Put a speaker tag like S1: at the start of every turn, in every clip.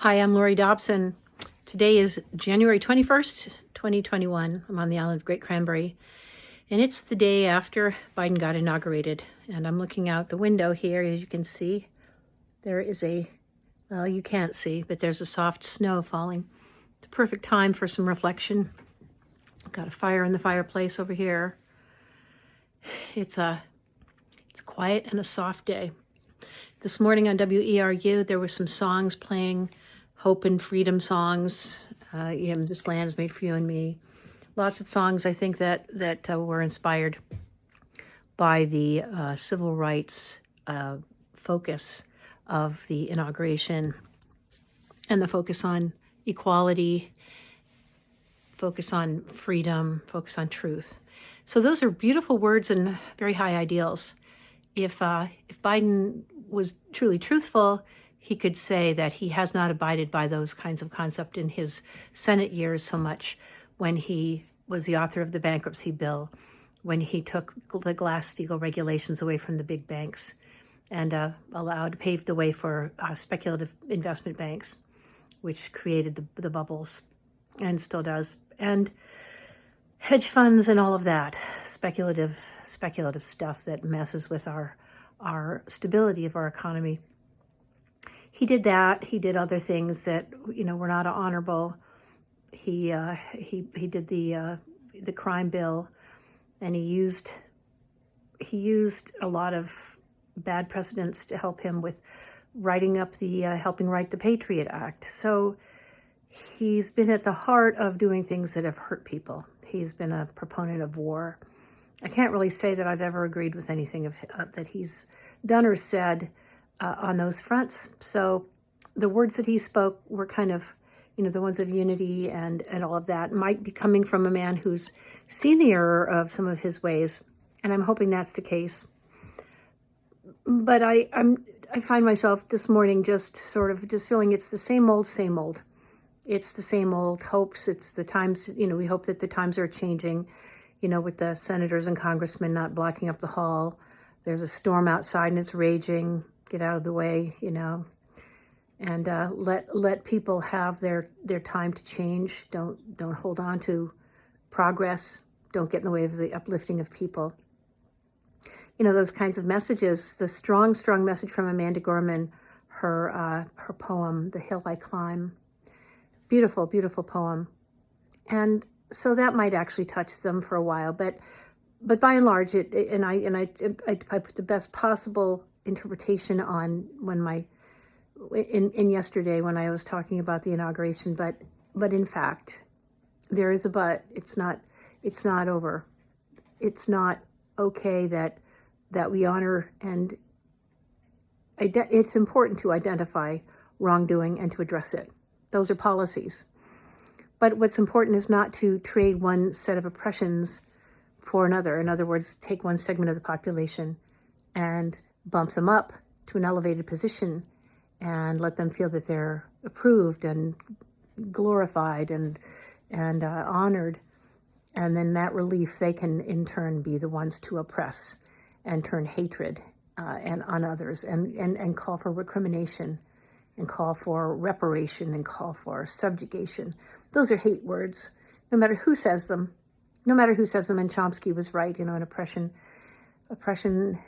S1: Hi, I'm Laurie Dobson. Today is January 21st, 2021. I'm on the island of Great Cranberry, and it's the day after Biden got inaugurated. And I'm looking out the window here. As you can see, there is well, you can't see, but there's a soft snow falling. It's a perfect time for some reflection. I've got a fire in the fireplace over here. It's quiet and a soft day. This morning on WERU, there were some songs playing, hope and freedom songs. This land is made for you and me. Lots of songs, I think, that were inspired by the civil rights focus of the inauguration and the focus on equality, focus on freedom, focus on truth. So those are beautiful words and very high ideals. If Biden was truly truthful, he could say that he has not abided by those kinds of concepts in his Senate years so much when he was the author of the bankruptcy bill, when he took the Glass-Steagall regulations away from the big banks and paved the way for speculative investment banks, which created the bubbles and still does, and hedge funds and all of that speculative stuff that messes with our stability of our economy. He did that. He did other things that were not honorable. He did the crime bill, and he used a lot of bad precedents to help him with helping write the Patriot Act. So he's been at the heart of doing things that have hurt people. He's been a proponent of war. I can't really say that I've ever agreed with anything that he's done or said on those fronts. So the words that he spoke were kind of, the ones of unity and all of that might be coming from a man who's seen the error of some of his ways, and I'm hoping that's the case. But I find myself this morning just feeling it's the same old, same old. It's the same old hopes. It's the times, we hope that the times are changing, with the senators and congressmen not blocking up the hall. There's a storm outside and it's raging. Get out of the way, and let people have their time to change. Don't hold on to progress. Don't get in the way of the uplifting of people. Those kinds of messages. The strong message from Amanda Gorman, her poem, "The Hill I Climb." Beautiful, beautiful poem. And so that might actually touch them for a while, but by and large, I put the best possible interpretation on in yesterday when I was talking about the inauguration, but in fact, there is a but. It's not over. It's not okay that we honor, and it's important to identify wrongdoing and to address it. Those are policies. But what's important is not to trade one set of oppressions for another. In other words, take one segment of the population and bump them up to an elevated position and let them feel that they're approved and glorified and honored. And then that relief, they can in turn be the ones to oppress and turn hatred and on others and call for recrimination and call for reparation and call for subjugation. Those are hate words, no matter who says them. And Chomsky was right, an oppression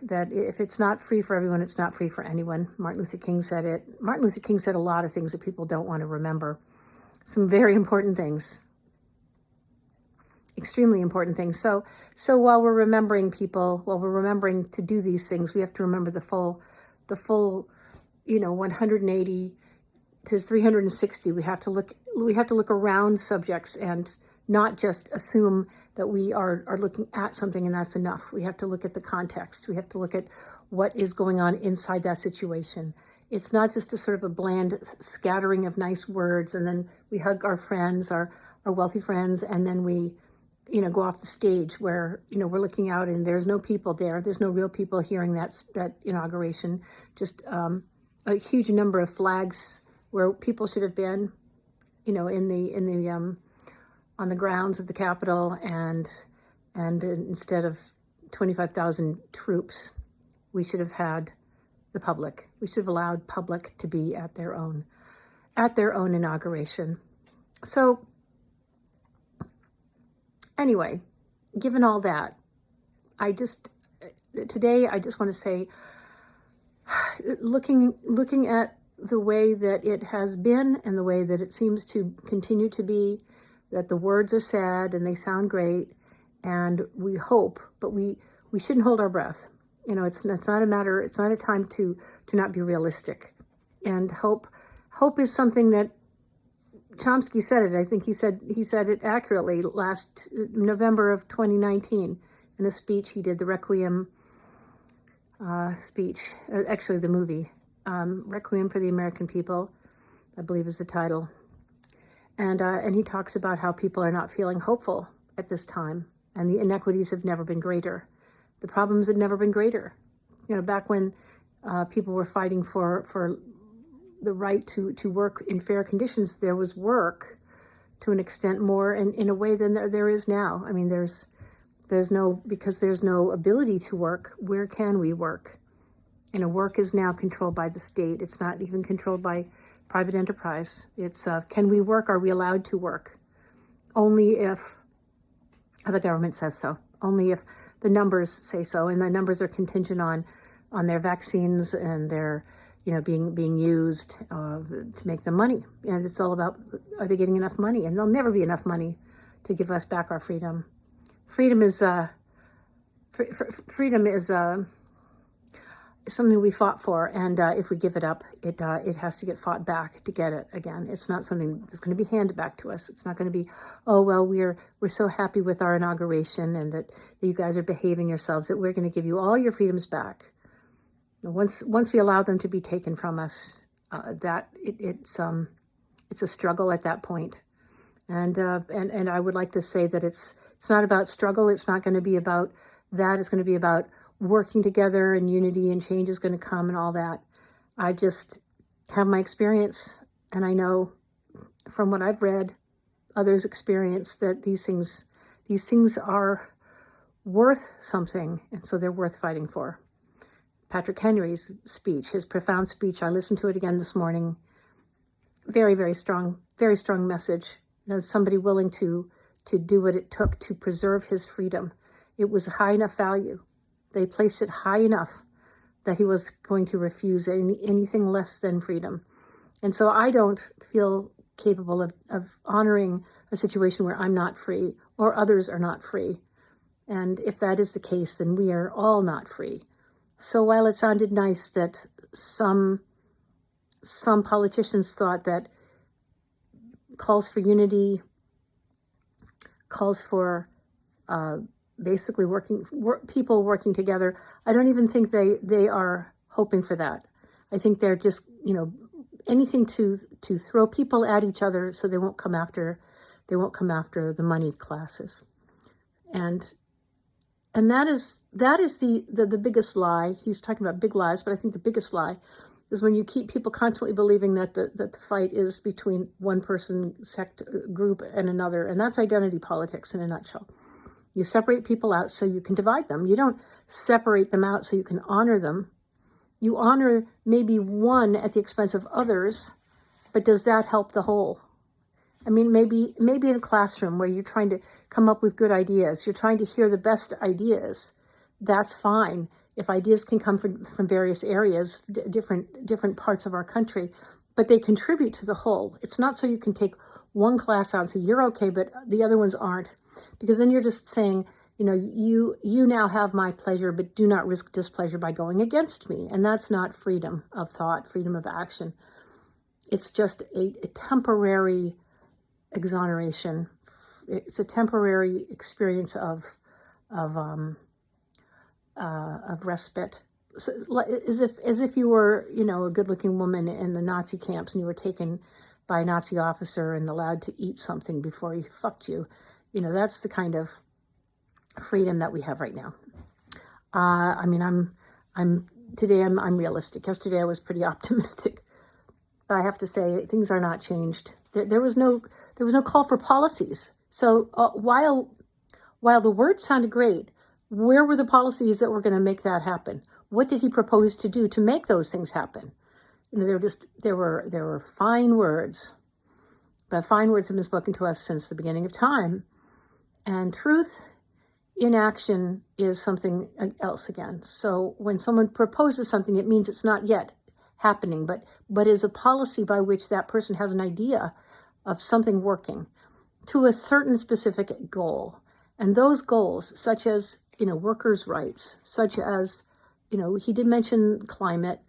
S1: that if it's not free for everyone, it's not free for anyone. Martin Luther King said it. Martin Luther King said a lot of things that people don't want to remember. Some very important things. Extremely important things. So while we're remembering people, while we're remembering to do these things, we have to remember the full 180 to 360. We have to look around subjects and not just assume that we are looking at something and that's enough. We have to look at the context. We have to look at what is going on inside that situation. It's not just a sort of a bland scattering of nice words and then we hug our friends, our wealthy friends, and then we go off the stage where, we're looking out and there's no people there. There's no real people hearing that inauguration. Just a huge number of flags where people should have been, on the grounds of the Capitol, and instead of 25,000 troops, we should have had the public. We should have allowed public to be at at their own inauguration. So anyway, given all that, today I just want to say, looking at the way that it has been and the way that it seems to continue to be, that the words are sad and they sound great, and we hope, but we shouldn't hold our breath. It's not a time to not be realistic. And hope is something that Chomsky said it. I think he said it accurately last November of 2019 in a speech he did, the Requiem speech, actually the movie, Requiem for the American People, I believe is the title. And he talks about how people are not feeling hopeful at this time, and the inequities have never been greater. The problems have never been greater. Back when people were fighting for the right to work in fair conditions, there was work to an extent more in a way than there is now. I mean, because there's no ability to work, where can we work? Work is now controlled by the state. It's not even controlled by private enterprise. It's, can we work? Are we allowed to work? Only if the government says so. Only if the numbers say so. And the numbers are contingent on their vaccines and their, being used to make them money. And it's all about, are they getting enough money? And there'll never be enough money to give us back our freedom. Freedom is something we fought for, and if we give it up, it has to get fought back to get it again. It's not something that's going to be handed back to us. It's not going to be, oh well, we're so happy with our inauguration and that you guys are behaving yourselves that we're going to give you all your freedoms back. Once we allow them to be taken from us, it's a struggle at that point. And I would like to say that it's not about struggle. It's not going to be about that. It's going to be about working together and unity, and change is going to come and all that. I just have my experience, and I know from what I've read, others experience, that these things are worth something, and so they're worth fighting for. Patrick Henry's speech, his profound speech, I listened to it again this morning. Very, very strong message. Somebody willing to do what it took to preserve his freedom. It was high enough value. They placed it high enough that he was going to refuse anything less than freedom. And so I don't feel capable of honoring a situation where I'm not free or others are not free. And if that is the case, then we are all not free. So while it sounded nice that some politicians thought that calls for unity, calls for basically people working together, I don't even think they are hoping for that. I think they're just, anything to throw people at each other so they won't come after the moneyed classes. And that is the biggest lie. He's talking about big lies, but I think the biggest lie is when you keep people constantly believing that the fight is between one person, sect, group, and another. And that's identity politics in a nutshell. You separate people out so you can divide them. You don't separate them out so you can honor them. You honor maybe one at the expense of others, but does that help the whole? I mean, maybe in a classroom where you're trying to come up with good ideas, you're trying to hear the best ideas, that's fine. If ideas can come from various areas, different parts of our country, but they contribute to the whole. It's not so you can take one class out and say, you're okay, but the other ones aren't. Because then you're just saying, you now have my pleasure, but do not risk displeasure by going against me. And that's not freedom of thought, freedom of action. It's just a temporary exoneration. It's a temporary experience of respite. So, as if you were, a good-looking woman in the Nazi camps and you were taken by a Nazi officer and allowed to eat something before he fucked you. That's the kind of freedom that we have right now. Today I'm realistic. Yesterday I was pretty optimistic, but I have to say things are not changed. There was no call for policies. So while the words sounded great, where were the policies that were going to make that happen? What did he propose to do to make those things happen? there were fine words, but fine words have been spoken to us since the beginning of time. And truth in action is something else again. So when someone proposes something, it means it's not yet happening, but is a policy by which that person has an idea of something working to a certain specific goal. And those goals, such as, workers' rights, such as, he did mention climate,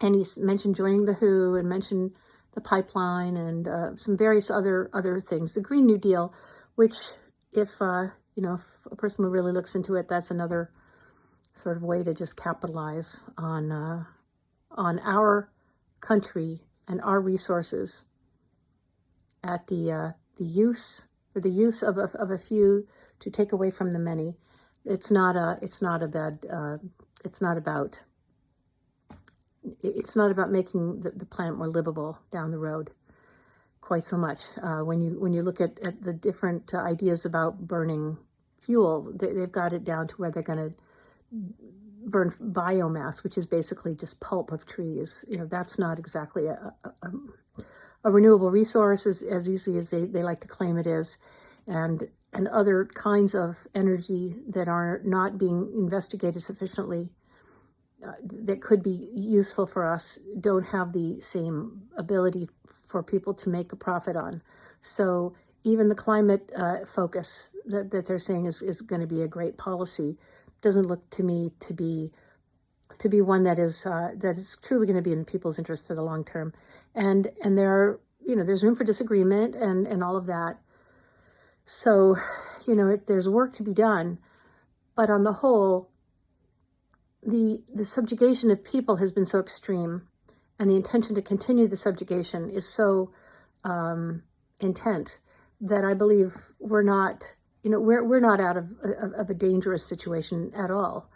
S1: and he mentioned joining the WHO and mentioned the pipeline and some various other things. The Green New Deal, which if a person really looks into it, that's another sort of way to just capitalize on our country and our resources at the use of a few to take away from the many. It's not about making the planet more livable down the road quite so much. When you look at the different ideas about burning fuel, they've got it down to where they're going to burn biomass, which is basically just pulp of trees. That's not exactly a renewable resource as easily as they like to claim it is. And other kinds of energy that are not being investigated sufficiently that could be useful for us don't have the same ability for people to make a profit on. So even the climate focus that they're saying is going to be a great policy doesn't look to me to be one that is truly going to be in people's interest for the long term. And there are, there's room for disagreement and all of that. So, there's work to be done, but on the whole, the subjugation of people has been so extreme, and the intention to continue the subjugation is so intent that I believe we're not out of a dangerous situation at all.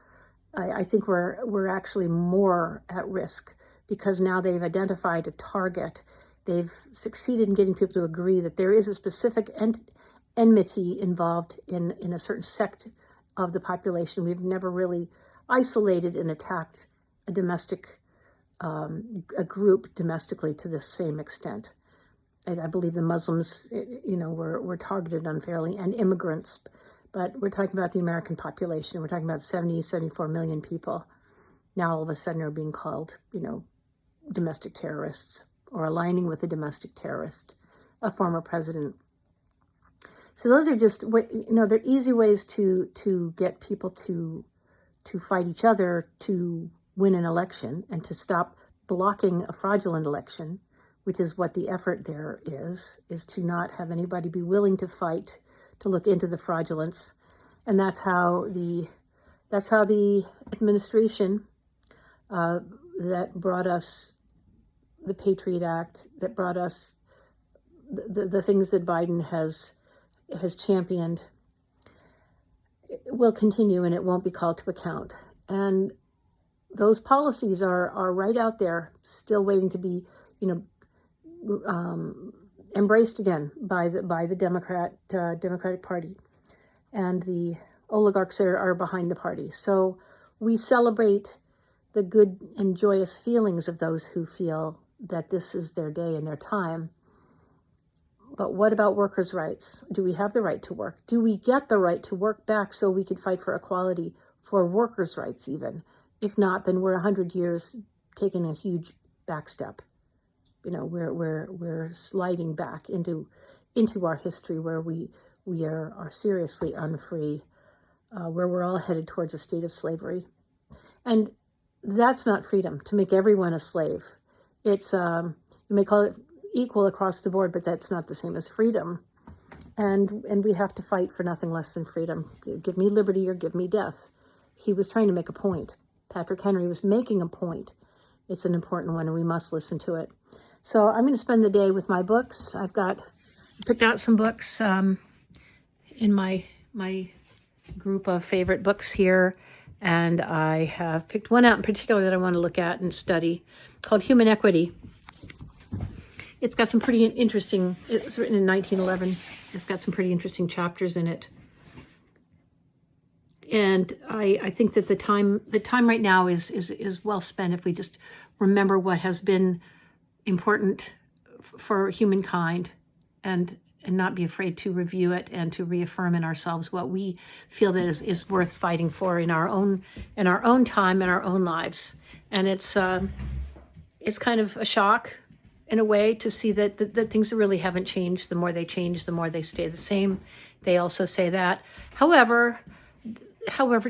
S1: I think we're actually more at risk because now they've identified a target. They've succeeded in getting people to agree that there is a specific enmity involved in a certain sect of the population. We've never really isolated and attacked a group domestically to the same extent. And I believe the Muslims, were targeted unfairly, and immigrants. But we're talking about the American population. We're talking about 74 million people. Now all of a sudden are being called, domestic terrorists or aligning with a domestic terrorist, a former president. So those are just, they're easy ways to get people to fight each other to win an election and to stop blocking a fraudulent election, which is what the effort there is to not have anybody be willing to fight, to look into the fraudulence. And that's how the administration that brought us the Patriot Act, that brought us the things that Biden has championed, will continue, and it won't be called to account. And those policies are right out there, still waiting to be, embraced again by the Democratic Party, and the oligarchs are behind the party. So we celebrate the good and joyous feelings of those who feel that this is their day and their time. But what about workers' rights? Do we have the right to work? Do we get the right to work back so we could fight for equality for workers' rights even? If not, then we're 100 years taking a huge back step. We're sliding back into our history where we are seriously unfree, where we're all headed towards a state of slavery. And that's not freedom, to make everyone a slave. It's, you may call it equal across the board, but that's not the same as freedom. And we have to fight for nothing less than freedom. Give me liberty or give me death. He was trying to make a point. Patrick Henry was making a point. It's an important one, and we must listen to it. So I'm going to spend the day with my books. I've picked out some books in my group of favorite books here, and I have picked one out in particular that I want to look at and study, called Human Equity. It's got some pretty interesting, it was written in 1911. It's got some pretty interesting chapters in it. And I think that the time right now is well spent if we just remember what has been important for humankind, and not be afraid to review it and to reaffirm in ourselves what we feel that is worth fighting for in our own time, in our own lives. And it's kind of a shock in a way to see that things really haven't changed. The more they change, the more they stay the same. They also say that. However,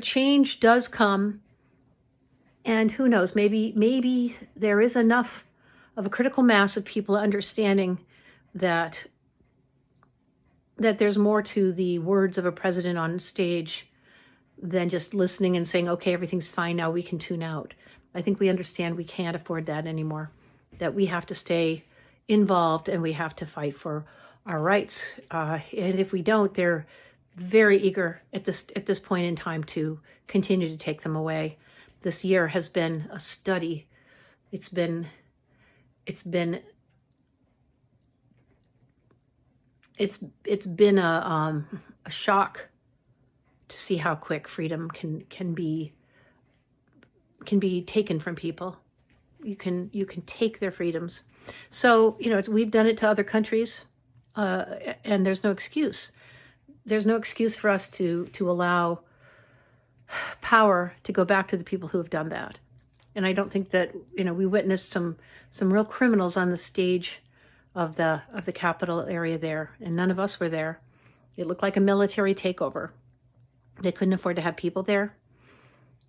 S1: change does come, and who knows, maybe there is enough of a critical mass of people understanding that there's more to the words of a president on stage than just listening and saying, okay, everything's fine now, we can tune out. I think we understand we can't afford that anymore, that we have to stay involved and we have to fight for our rights. And if we don't, they're very eager at this point in time to continue to take them away. This year has been a study. It's been a shock to see how quick freedom can be taken from people. You can take their freedoms. So, we've done it to other countries, and there's no excuse. There's no excuse for us to allow power to go back to the people who have done that. And I don't think that, we witnessed some real criminals on the stage of the Capitol area there, and none of us were there. It looked like a military takeover. They couldn't afford to have people there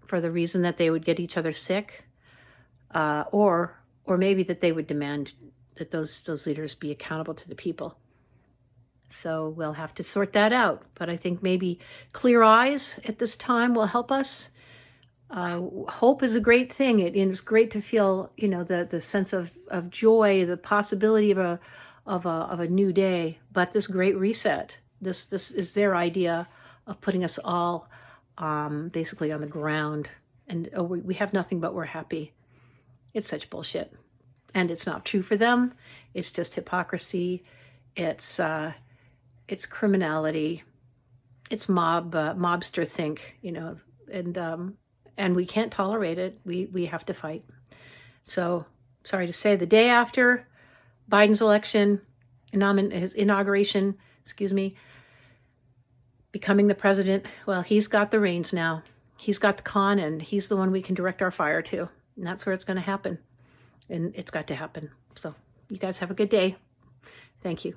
S1: for the reason that they would get each other sick, or maybe that they would demand that those leaders be accountable to the people. So we'll have to sort that out. But I think maybe clear eyes at this time will help us. Hope is a great thing. It's great to feel, the sense of joy, the possibility of a new day. But this great reset, this is their idea of putting us all basically on the ground, and we have nothing but we're happy. It's such bullshit, and it's not true for them. It's just hypocrisy. It's criminality. It's mobster think, and we can't tolerate it. We have to fight. So sorry to say, the day after Biden's election, his inauguration, becoming the president, well, he's got the reins now. He's got the con, and he's the one we can direct our fire to. And that's where it's going to happen. And it's got to happen. So you guys have a good day. Thank you.